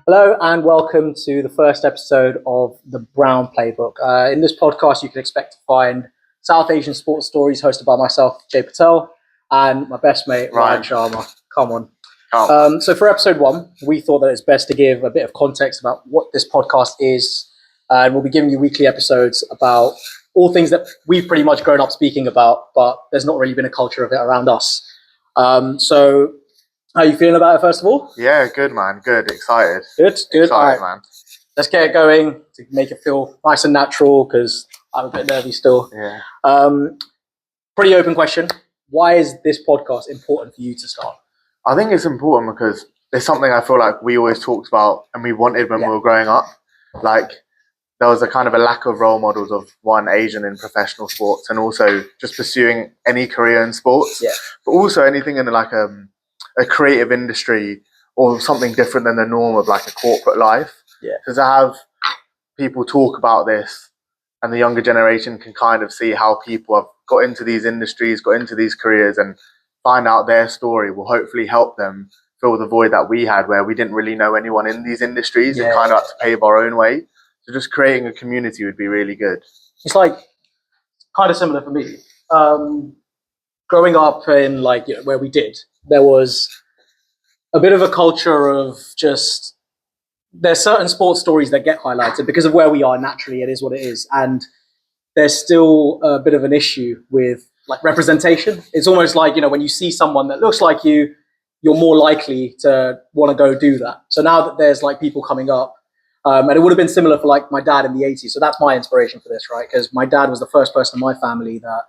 Hello and welcome to the first episode of the Brown Playbook. In this podcast, you can expect to find South Asian sports stories hosted by myself, Jay Patel, and my best mate, Raian Sharma. Come on. So for episode 1, we thought that it's best to give a bit of context about what this podcast is. And we'll be giving you weekly episodes about all things that we've pretty much grown up speaking about, but there's not really been a culture of it around us. So how are you feeling about it, first of all? Yeah, good, man. Good. Excited. Good. Excited, right, man. Let's get it going to make it feel nice and natural because I'm a bit nervy still. Yeah. Pretty open question. Why is this podcast important for you to start? I think it's important because it's something I feel like we always talked about and we wanted when we were growing up. Like, there was a kind of a lack of role models of one Asian in professional sports and also just pursuing any career in sports. Yeah. But also anything in like a creative industry or something different than the norm of like a corporate life. Yeah. So to have people talk about this and the younger generation can kind of see how people have got into these industries, got into these careers and find out their story will hopefully help them fill the void that we had where we didn't really know anyone in these industries and kind of had to pave our own way. So just creating a community would be really good. It's like kind of similar for me. Growing up in like where we did, there was a bit of a culture of just there's certain sports stories that get highlighted because of where we are naturally. It is what it is, and there's still a bit of an issue with like representation. It's almost like when you see someone that looks like you, you're more likely to want to go do that. So now that there's like people coming up. And it would have been similar for like my dad in the 80s. So that's my inspiration for this, right? Because my dad was the first person in my family that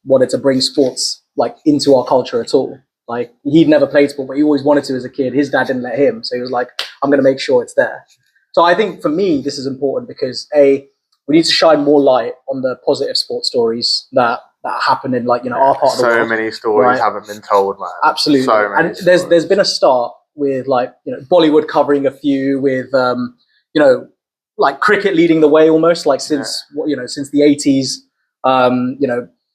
wanted to bring sports like into our culture at all. Like he'd never played sport, but he always wanted to as a kid. His dad didn't let him. So he was like, I'm going to make sure it's there. So I think for me, this is important because we need to shine more light on the positive sports stories that happen in like, our part of the world. So many stories haven't been told, man. Absolutely. So many and there's been a start with like Bollywood covering a few with like cricket leading the way almost like since since the 80s.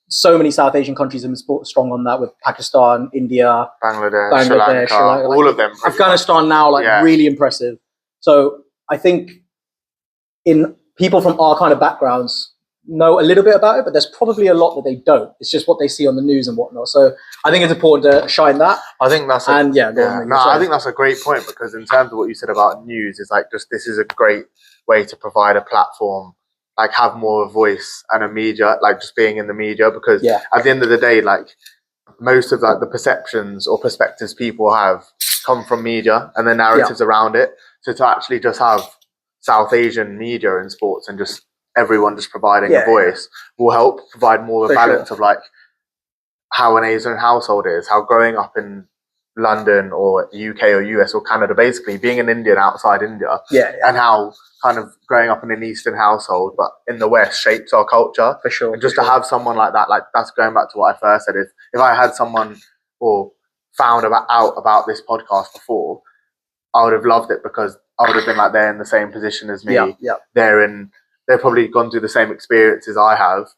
So many South Asian countries have been strong on that with Pakistan, India, Bangladesh, Sri Lanka, all of them. Afghanistan now really impressive. So I think in people from our kind of backgrounds know a little bit about it, but there's probably a lot that they don't. It's just what they see on the news and whatnot. So I think it's important to shine that. I think that's I think that's a great point because in terms of what you said about news, it's like just this is a great way to provide a platform, like have more of a voice and a media, like just being in the media because at the end of the day, like most of like the perceptions or perspectives people have come from media and the narratives around it. So to actually just have South Asian media in sports and just everyone just providing a voice will help provide more of a balance of like how an Asian household is, how growing up in London or UK or US or Canada, basically being an Indian outside India, and how kind of growing up in an Eastern household but in the West shapes our culture. For sure. And just to have someone like that, like that's going back to what I first said, is if I had someone or found out about this podcast before, I would have loved it because I would have been like they're in the same position as me. They've probably gone through the same experiences I have.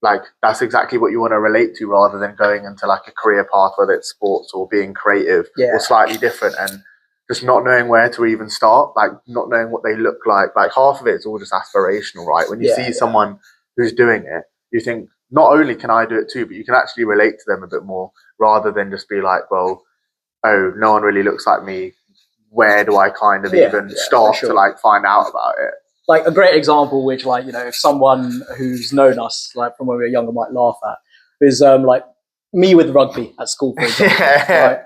Like that's exactly what you want to relate to rather than going into like a career path, whether it's sports or being creative or slightly different and just not knowing where to even start, like not knowing what they look like. Like half of it is all just aspirational, right? When you see someone who's doing it, you think not only can I do it too, but you can actually relate to them a bit more rather than just be like, well, oh, no one really looks like me. Where do I kind of even start to like find out about it? Like a great example, which like, if someone who's known us like from when we were younger might laugh at is like me with rugby at school, for example. Right?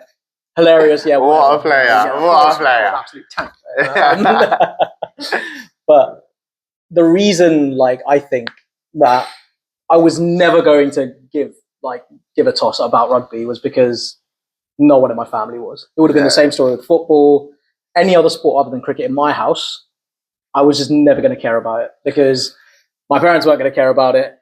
Hilarious. Yeah. What a player. What a player. Absolute tank. But the reason like I think that I was never going to give a toss about rugby was because no one in my family was. It would have been the same story with football, any other sport other than cricket in my house. I was just never going to care about it because my parents weren't going to care about it.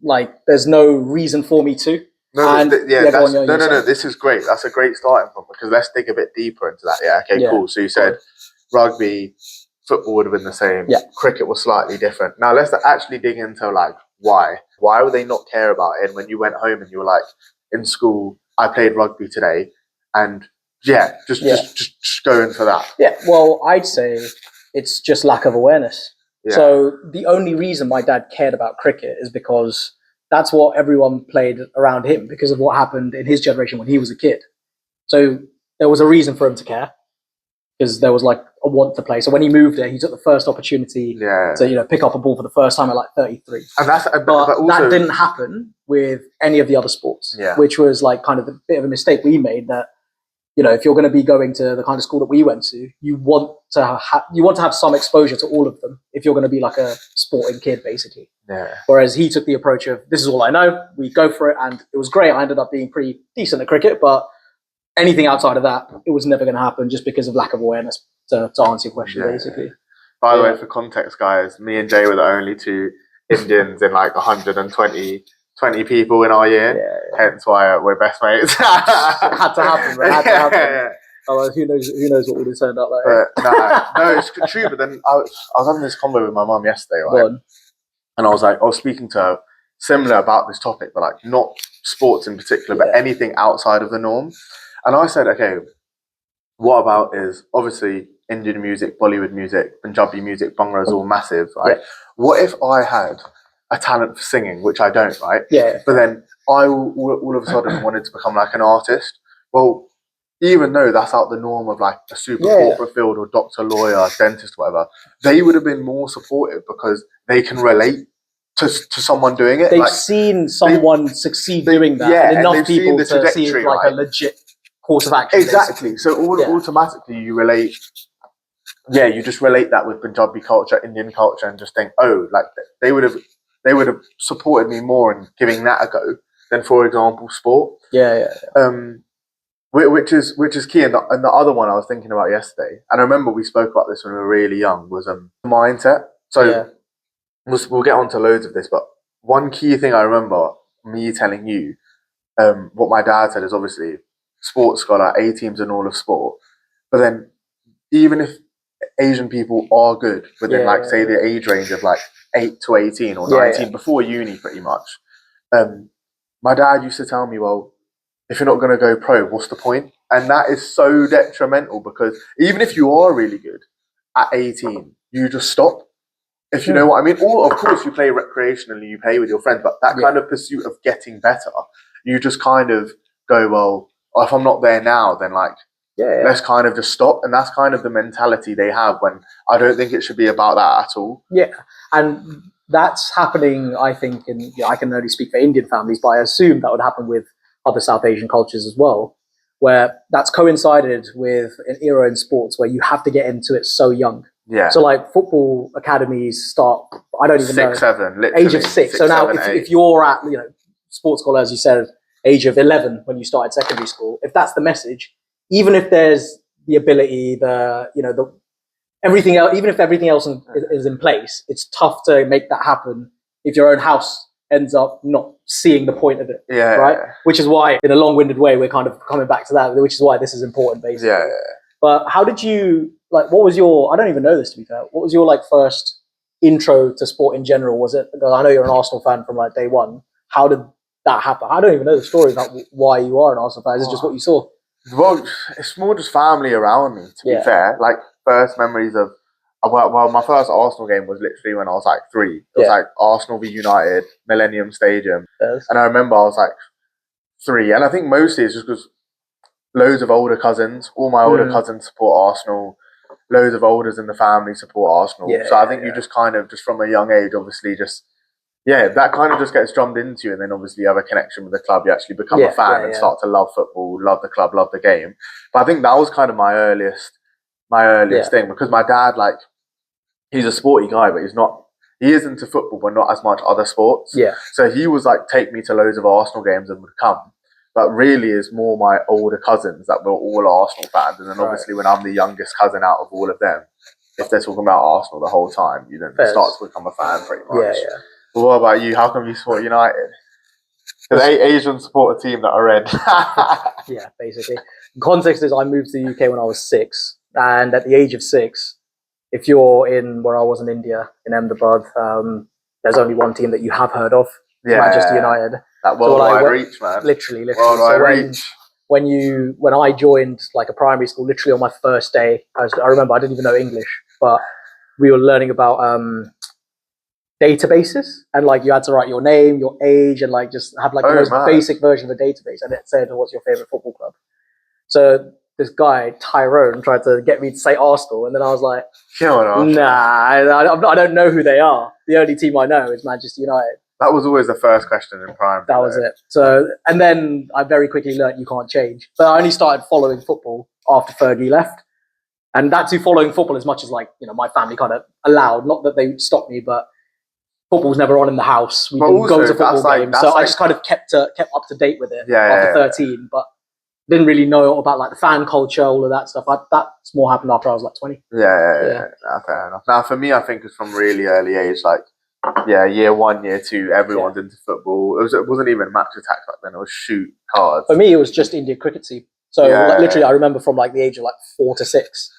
Like, there's no reason for me to. No, this is great. That's a great starting point because let's dig a bit deeper into that. Yeah, okay, cool. So you said rugby, football would have been the same. Yeah. Cricket was slightly different. Now let's actually dig into like why. Why would they not care about it when you went home and you were like in school? I played rugby today, and just going for that. Yeah, well, I'd say it's just lack of awareness. Yeah. So the only reason my dad cared about cricket is because that's what everyone played around him, because of what happened in his generation when he was a kid. So there was a reason for him to care, because there was like a want to play. So when he moved there, he took the first opportunity to pick up a ball for the first time at like 33. And but also, that didn't happen with any of the other sports, which was like kind of a bit of a mistake we made. That if you're going to be going to the kind of school that we went to, you want to have some exposure to all of them if you're going to be like a sporting kid, basically. Yeah. Whereas he took the approach of, this is all I know, we go for it, and it was great. I ended up being pretty decent at cricket, but anything outside of that, it was never going to happen just because of lack of awareness, to answer your question, basically. By the way, for context, guys, me and Jay were the only two Indians in like 120 people in our year. Hence why we're best mates. It had to happen, man. It had to happen. Otherwise, who knows what would have turned out like. No, it's true. But then I was having this convo with my mum yesterday, right? And I was speaking to her similar about this topic, but like not sports in particular, but anything outside of the norm. And I said, okay, what about is obviously Indian music, Bollywood music, Punjabi music, Bhangra is all massive, right? Yeah. What if I had a talent for singing, which I don't, right? Yeah. But then I all of a sudden wanted to become like an artist. Well, even though that's out the norm of like a super corporate field or doctor, lawyer, dentist, whatever, they would have been more supportive because they can relate to someone doing it. They've seen someone succeed doing that, and enough people to see it like a legit course of action. Exactly. Basically. So automatically you relate. Yeah, you just relate that with Punjabi culture, Indian culture, and just think, oh, like they would have supported me more in giving that a go than, for example, sport. Which is key. And the other one I was thinking about yesterday, and I remember we spoke about this when we were really young, was mindset. So we'll get onto loads of this, but one key thing I remember me telling you, what my dad said is obviously sports scholar, A teams in all of sport, but then even if Asian people are good within say the age range of like 8 to 18 or 19 before uni pretty much, my dad used to tell me, well, if you're not going to go pro, what's the point? And that is so detrimental, because even if you are really good at 18, you just stop. If you know what I mean. Or, of course, you play recreationally, you play with your friends, but that kind of pursuit of getting better, you just kind of go, well, if I'm not there now, then like, let's kind of just stop. And that's kind of the mentality they have, when I don't think it should be about that at all. Yeah. And that's happening, I think, in, I can only speak for Indian families, but I assume that would happen with other South Asian cultures as well, where that's coincided with an era in sports where you have to get into it so young. Yeah. So like football academies start, I don't even know. 6, 7, literally. Age of 6. So now if you're at, sports school, as you said, age of 11 when you started secondary school, if that's the message, even if there's the ability, everything else, even if everything else is in place, it's tough to make that happen if your own house ends up not seeing the point of it. Yeah. Right? Which is why, in a long-winded way, we're kind of coming back to that, which is why this is important, basically. Yeah. But how did you, what was your, I don't even know this, to be fair, what was your first intro to sport in general? Was it, because I know you're an Arsenal fan from day one, how did that happen? I don't even know the story about why you are an Arsenal fan. Is it just what you saw? Well, it's more just family around me, to be fair. Like, first memories of, well, my first Arsenal game was literally when I was 3. It was Arsenal v United, Millennium Stadium. Yes. And I remember I was 3. And I think mostly it's just because loads of older cousins, all my older cousins support Arsenal. Loads of elders in the family support Arsenal. So I think you just kind of, just from a young age, obviously that kind of just gets drummed into you. And then obviously you have a connection with the club. You actually become a fan and start to love football, love the club, love the game. But I think that was kind of my earliest thing, because my dad, he's a sporty guy, but he is into football, but not as much other sports. Yeah. So he was take me to loads of Arsenal games and would come. But really it's more my older cousins that were all Arsenal fans. And then obviously when I'm the youngest cousin out of all of them, if they're talking about Arsenal the whole time, you then start to become a fan pretty much. Yeah. But what about you? How come you support United? Because Asians support a team that are red. Yeah, basically. The context is I moved to the UK when I was 6. And at the age of 6, if you're in where I was in India, in Ahmedabad, there's only one team that you have heard of, Manchester United. That worldwide reach, man. Literally. Worldwide So reach. when I joined like a primary school, literally on my first day, I remember I didn't even know English, but we were learning about databases, and like you had to write your name, your age, and like just have like the most basic version of a database, and it said, "What's your favorite football club?" So this guy Tyrone tried to get me to say Arsenal, and then I was like, "Nah, I don't know who they are. The only team I know is Manchester United." That was always the first question in primary. That was it. So, and then I very quickly learned you can't change. But I only started following football after Fergie left. And that's who following football as much as like, my family kind of allowed. Not that they stopped me, but football was never on in the house. We didn't go to football games. So I just kind of kept up to date with it after 13. But didn't really know about like the fan culture, all of that stuff. That's more happened after I was like 20. Yeah. No, fair enough. Now, for me, I think it's from really early age, like, year 1, year 2, everyone's into football. It wasn't even match attacks back then. It was shoot cards. For me, it was just India cricket team. So literally, I remember from like the age of like 4 to 6,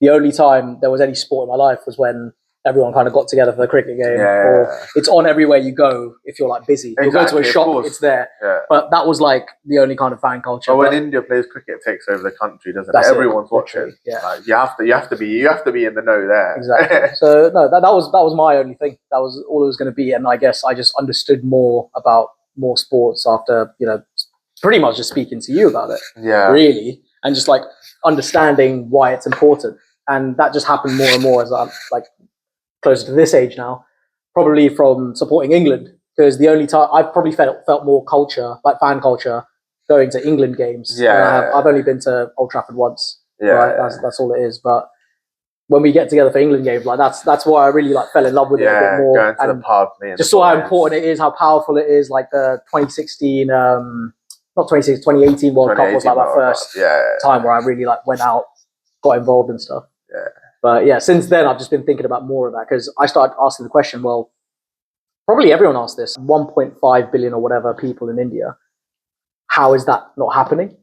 the only time there was any sport in my life was when everyone kind of got together for the cricket game. Or it's on everywhere you go if you're like busy. You'll go to a shop, it's there. Yeah. But that was like the only kind of fan culture. But when India plays cricket, it takes over the country, doesn't it? Everyone's watching. Yeah. Like, you have to be in the know there. Exactly. So no, that was my only thing. That was all it was going to be. And I guess I just understood more about more sports after, pretty much just speaking to you about it. Yeah. Really. And just like understanding why it's important. And that just happened more and more as I'm like closer to this age now, probably from supporting England, because the only time I've probably felt more culture, like fan culture, going to England games. Yeah. I've only been to Old Trafford once. Yeah. Right? That's all it is. But when we get together for England games, like that's why I really like fell in love with it a bit more. Going to the pub, just saw how important it is, how powerful it is. Like the 2016, not 2018 World Cup was like my first time where I really like went out, got involved and stuff. Yeah. But yeah, since then I've just been thinking about more of that, because I started asking the question, well, probably everyone asks this, 1.5 billion or whatever people in India, how is that not happening?